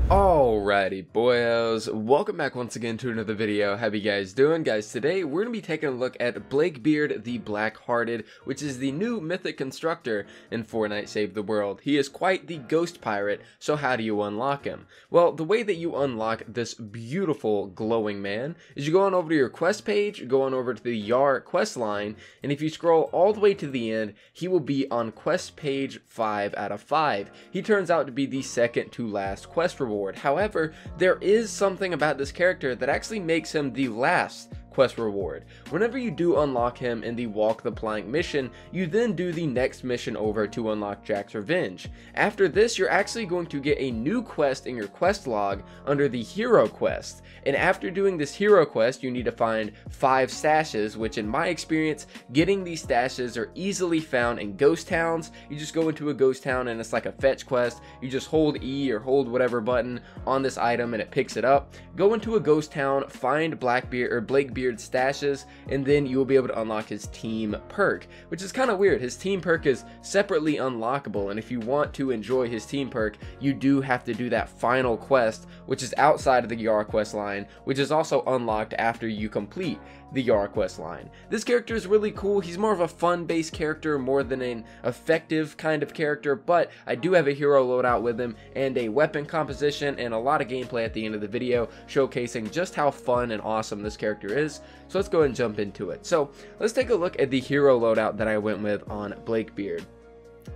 Alrighty boyos, welcome back once again to another video. How you guys doing? Guys, today we're going to be taking a look at Blakebeard The Blackhearted, which is the new mythic constructor in Fortnite Save the World. He is quite the ghost pirate, so how do you unlock him? Well, the way that you unlock this beautiful glowing man is you go on over to your quest page, go on over to the Yar quest line, and if you scroll all the way to the end, he will be on quest page 5 out of 5. He turns out to be the second to last quest reward. However, there is something about this character that actually makes him the last quest reward. Whenever you do unlock him in the Walk the Plank mission, you then do the next mission over to unlock Jack's Revenge. After this, you're actually going to get a new quest in your quest log under the Hero quest. And after doing this Hero quest, you need to find 5 stashes, which in my experience, getting these stashes are easily found in ghost towns. You just go into a ghost town and it's like a fetch quest. You just hold E or hold whatever button on this item and it picks it up. Go into a ghost town, find Blakebeard stashes, and then you will be able to unlock his team perk, which is kind of weird. His team perk is separately unlockable, and if you want to enjoy his team perk, you do have to do that final quest, which is outside of the Yar quest line, which is also unlocked after you complete the Yar quest line. This character is really cool. He's more of a fun-based character more than an effective kind of character, but I do have a hero loadout with him and a weapon composition and a lot of gameplay at the end of the video showcasing just how fun and awesome this character is. So let's go ahead and jump into it. So let's take a look at the hero loadout that I went with on Blakebeard.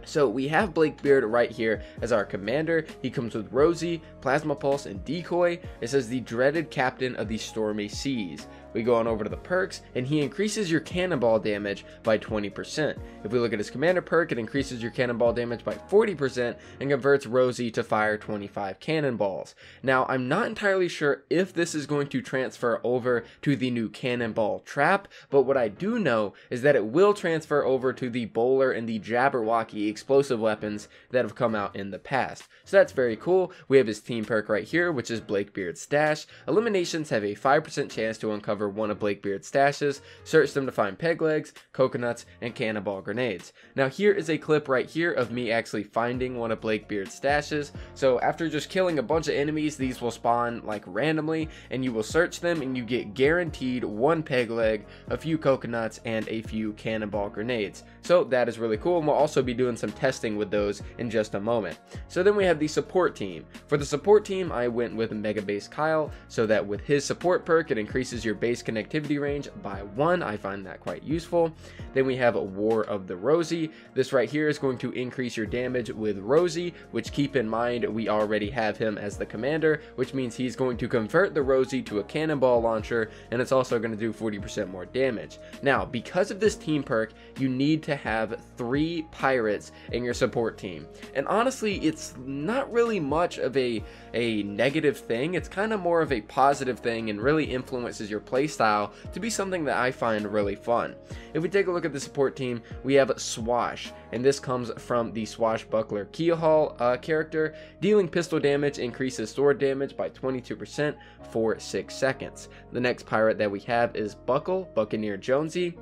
So we have Blakebeard right here as our commander. He comes with Rosie, Plasma Pulse, and Decoy. It says the dreaded captain of the stormy seas. We go on over to the perks, and he increases your cannonball damage by 20%. If we look at his commander perk, it increases your cannonball damage by 40% and converts Rosie to fire 25 cannonballs. Now, I'm not entirely sure if this is going to transfer over to the new cannonball trap, but what I do know is that it will transfer over to the bowler and the Jabberwocky explosive weapons that have come out in the past. So that's very cool. We have his team perk right here, which is Blakebeard's Stash. Eliminations have a 5% chance to uncover one of Blakebeard's stashes. Search them to find peg legs, coconuts, and cannonball grenades. Now here is a clip right here of me actually finding one of Blakebeard's stashes. So after just killing a bunch of enemies, these will spawn like randomly, and you will search them and you get guaranteed one peg leg, a few coconuts, and a few cannonball grenades. So that is really cool, and we'll also be doing some testing with those in just a moment. So then we have the support team. For the support team, I went with Mega Base Kyle, so that with his support perk, it increases your base connectivity range by 1. I find that quite useful. Then we have War of the Rosie. This right here is going to increase your damage with Rosie, which keep in mind we already have him as the commander, which means he's going to convert the Rosie to a cannonball launcher, and it's also going to do 40% more damage. Now, because of this team perk, you need to have 3 pirates in your support team. And honestly, it's not really much of a negative thing. It's kind of more of a positive thing and really influences your playstyle to be something that I find really fun. If we take a look at the support team, we have Swash, and this comes from the Swashbuckler Keelhaul character. Dealing pistol damage increases sword damage by 22% for 6 seconds. The next pirate that we have is Buccaneer Jonesy.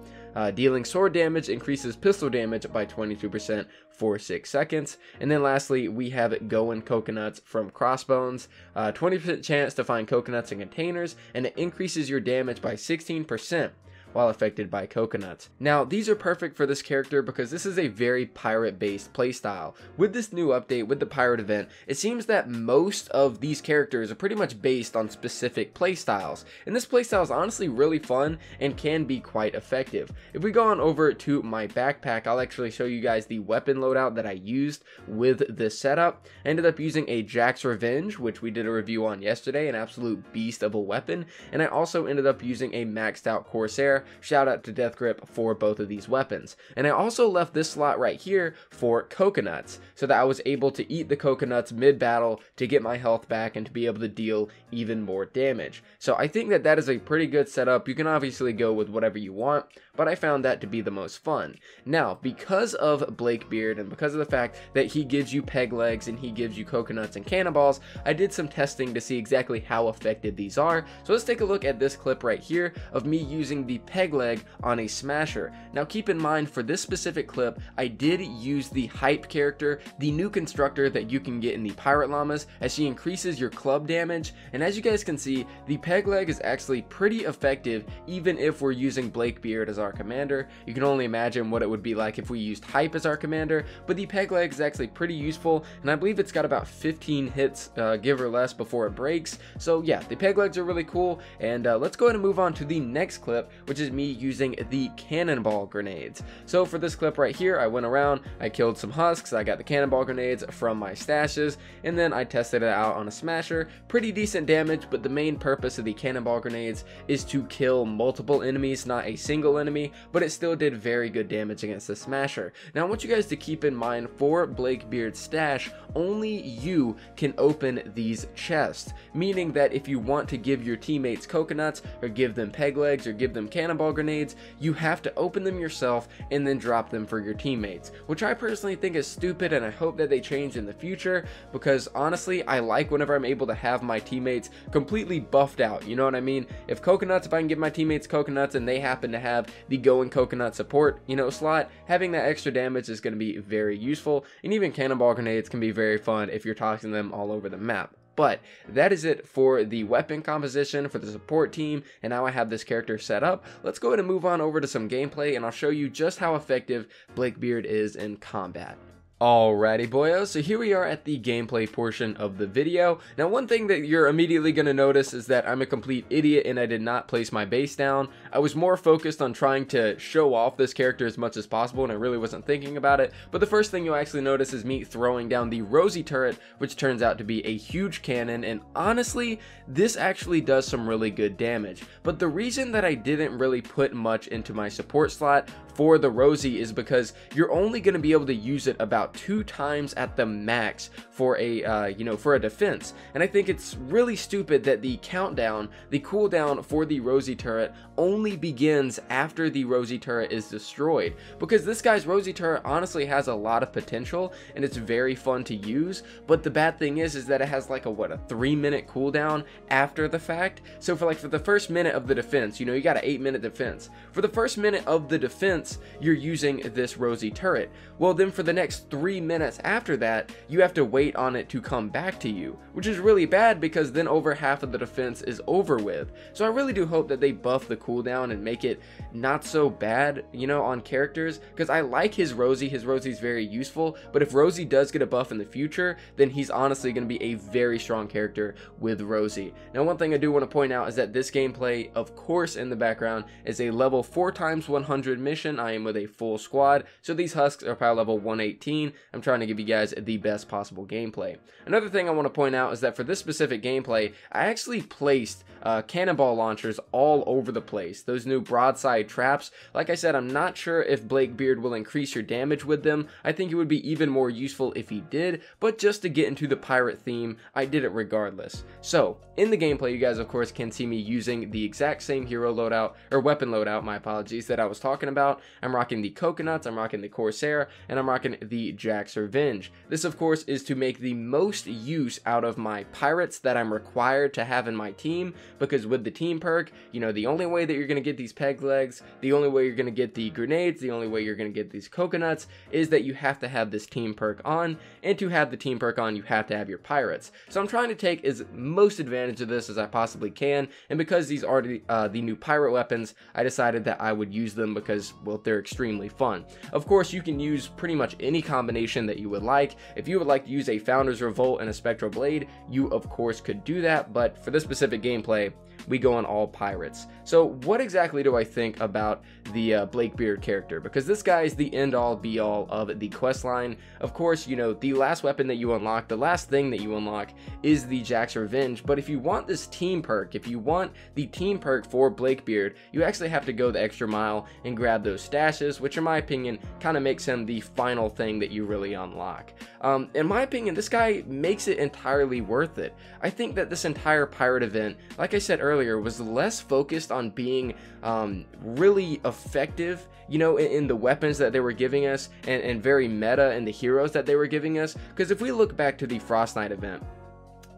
Dealing sword damage increases pistol damage by 22% for 6 seconds. And then lastly, we have Goin' Coconuts from Crossbones. 20% chance to find coconuts in containers, and it increases your damage by 16% while affected by coconuts. Now, these are perfect for this character because this is a very pirate-based playstyle. With this new update, with the pirate event, it seems that most of these characters are pretty much based on specific playstyles, and this playstyle is honestly really fun and can be quite effective. If we go on over to my backpack, I'll actually show you guys the weapon loadout that I used with this setup. I ended up using a Jack's Revenge, which we did a review on yesterday, an absolute beast of a weapon, and I also ended up using a maxed out Corsair. Shout out to Death Grip for both of these weapons. And I also left this slot right here for coconuts, so that I was able to eat the coconuts mid-battle to get my health back and to be able to deal even more damage. So I think that that is a pretty good setup. You can obviously go with whatever you want, but I found that to be the most fun. Now, because of Blakebeard and because of the fact that he gives you peg legs and he gives you coconuts and cannonballs, I did some testing to see exactly how effective these are. So let's take a look at this clip right here of me using the peg leg on a smasher. Now keep in mind, for this specific clip, I did use the hype character, the new constructor that you can get in the pirate llamas, as she increases your club damage. And as you guys can see, the peg leg is actually pretty effective even if we're using Blakebeard as our commander. You can only imagine what it would be like if we used hype as our commander, but the peg leg is actually pretty useful, and I believe it's got about 15 hits, give or less, before it breaks. So yeah, the peg legs are really cool, and let's go ahead and move on to the next clip, which is me using the cannonball grenades. So for this clip right here, I went around, I killed some husks, I got the cannonball grenades from my stashes, and then I tested it out on a smasher. Pretty decent damage, but the main purpose of the cannonball grenades is to kill multiple enemies, not a single enemy, but it still did very good damage against the smasher. Now I want you guys to keep in mind, for Blakebeard's stash, only you can open these chests, meaning that if you want to give your teammates coconuts or give them peg legs or give them cannonball grenades, you have to open them yourself and then drop them for your teammates, which I personally think is stupid, and I hope that they change in the future, because honestly I like whenever I'm able to have my teammates completely buffed out, you know what I mean? If I can give my teammates coconuts and they happen to have the going coconut support, you know, slot, having that extra damage is going to be very useful. And even cannonball grenades can be very fun if you're tossing them all over the map. But that is it for the weapon composition for the support team, and now I have this character set up. Let's go ahead and move on over to some gameplay, and I'll show you just how effective Blakebeard is in combat. Alrighty boyos, so here we are at the gameplay portion of the video. Now one thing that you're immediately going to notice is that I'm a complete idiot and I did not place my base down. I was more focused on trying to show off this character as much as possible, and I really wasn't thinking about it. But the first thing you'll actually notice is me throwing down the Rosie turret, which turns out to be a huge cannon, and honestly this actually does some really good damage. But the reason that I didn't really put much into my support slot for the Rosie is because you're only going to be able to use it about 2 times at the max for a for a defense. And I think it's really stupid that the cooldown for the Rosie turret only begins after the Rosie turret is destroyed, because this guy's Rosie turret honestly has a lot of potential and it's very fun to use. But the bad thing is that it has like a 3-minute cooldown after the fact. So for the first minute of the defense, you know, you got an 8-minute defense. For the first minute of the defense, you're using this Rosie turret. Well, then for the next 3 minutes after that, you have to wait on it to come back to you, which is really bad, because then over half of the defense is over with. So I really do hope that they buff the cooldown and make it not so bad, you know, on characters, because I like his Rosie. His Rosie's very useful, but if Rosie does get a buff in the future, then he's honestly going to be a very strong character with Rosie. Now one thing I do want to point out is that this gameplay, of course, in the background is a level 4x100 mission. I am with a full squad, so these husks are probably level 118. I'm trying to give you guys the best possible gameplay. Another thing I want to point out is that for this specific gameplay, I actually placed cannonball launchers all over the place. Those new broadside traps, like I said, I'm not sure if Blakebeard will increase your damage with them. I think it would be even more useful if he did, but just to get into the pirate theme, I did it regardless. So in the gameplay, you guys of course can see me using the exact same hero loadout, or weapon loadout, my apologies, that I was talking about. I'm rocking the coconuts, I'm rocking the Corsair, and I'm rocking the Jack's Revenge. This of course is to make the most use out of my pirates that I'm required to have in my team, because with the team perk, you know, the only way that you're going to get these peg legs, the only way you're going to get the grenades, the only way you're going to get these coconuts is that you have to have this team perk on, and to have the team perk on, you have to have your pirates. So I'm trying to take as most advantage of this as I possibly can, and because these are the new pirate weapons, I decided that I would use them because, well, they're extremely fun. Of course, you can use pretty much any combination that you would like. If you would like to use a Founder's Revolt and a Spectral Blade, you of course could do that, but for this specific gameplay, we go on all pirates. So what exactly do I think about the Blakebeard character? Because this guy is the end-all be-all of the quest line. Of course, you know, the last weapon that you unlock, the last thing that you unlock is the Jack's Revenge, but if you want this team perk, if you want the team perk for Blakebeard, you actually have to go the extra mile and grab those stashes, which in my opinion kind of makes him the final thing that you really unlock. In my opinion, this guy makes it entirely worth it. I think that this entire pirate event, like I I said earlier, was less focused on being really effective, you know, in the weapons that they were giving us, and very meta in the heroes that they were giving us. Because if we look back to the Fortnite event,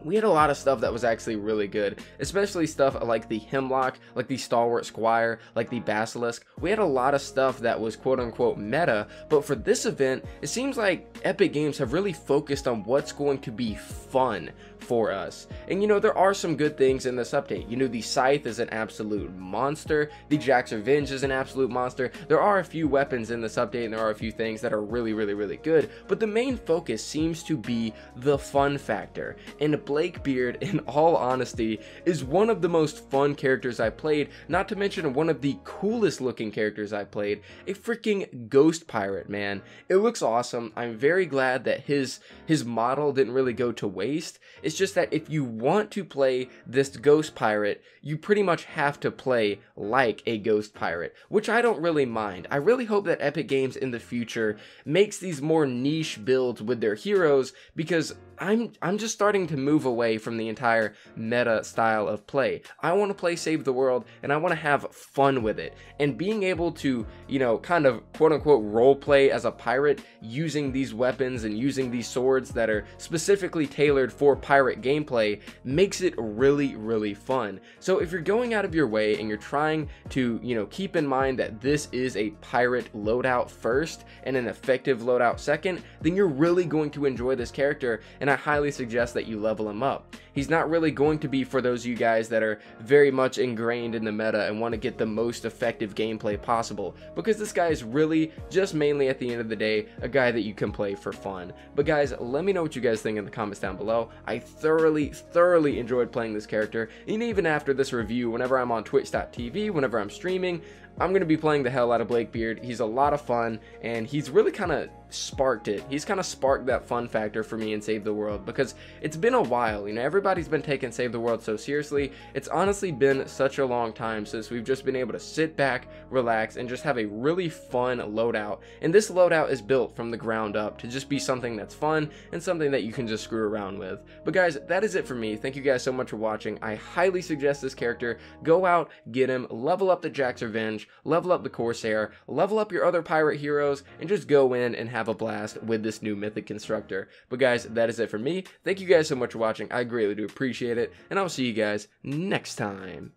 we had a lot of stuff that was actually really good, especially stuff like the Hemlock, like the Stalwart Squire, like the Basilisk. We had a lot of stuff that was quote-unquote meta, but for this event, it seems like Epic Games have really focused on what's going to be fun for us. And you know, there are some good things in this update. You know, the Scythe is an absolute monster, the Jack's Revenge is an absolute monster. There are a few weapons in this update, and there are a few things that are really good, but the main focus seems to be the fun factor. And Blakebeard, in all honesty, is one of the most fun characters I played, not to mention one of the coolest looking characters I played, a freaking ghost pirate, man. It looks awesome. I'm very glad that his model didn't really go to waste. It's just that if you want to play this ghost pirate, you pretty much have to play like a ghost pirate, which I don't really mind. I really hope that Epic Games in the future makes these more niche builds with their heroes, because I'm just starting to move away from the entire meta style of play. I want to play Save the World, and I want to have fun with it. And being able to, you know, kind of quote-unquote role play as a pirate using these weapons and using these swords that are specifically tailored for pirate gameplay makes it really fun. So if you're going out of your way and you're trying to, you know, keep in mind that this is a pirate loadout first and an effective loadout second, then you're really going to enjoy this character, and I highly suggest that you level him up. He's not really going to be for those of you guys that are very much ingrained in the meta and want to get the most effective gameplay possible, because this guy is really just mainly, at the end of the day, a guy that you can play for fun. But guys, let me know what you guys think in the comments down below. I thoroughly enjoyed playing this character, and even after this review, whenever I'm on twitch.tv, whenever I'm streaming, I'm going to be playing the hell out of Blakebeard. He's a lot of fun, and he's really kind of sparked it. He's kind of sparked that fun factor for me in Save the World, because it's been a while. You know, everybody's been taking Save the World so seriously. It's honestly been such a long time since we've just been able to sit back, relax, and just have a really fun loadout. And this loadout is built from the ground up to just be something that's fun and something that you can just screw around with. But guys, that is it for me. Thank you guys so much for watching. I highly suggest this character. Go out, get him, level up the Jack's Revenge, level up the Corsair, level up your other pirate heroes, and just go in and have a blast with this new Mythic Constructor. But guys, that is it for me. Thank you guys so much for watching. I greatly do appreciate it, and I'll see you guys next time.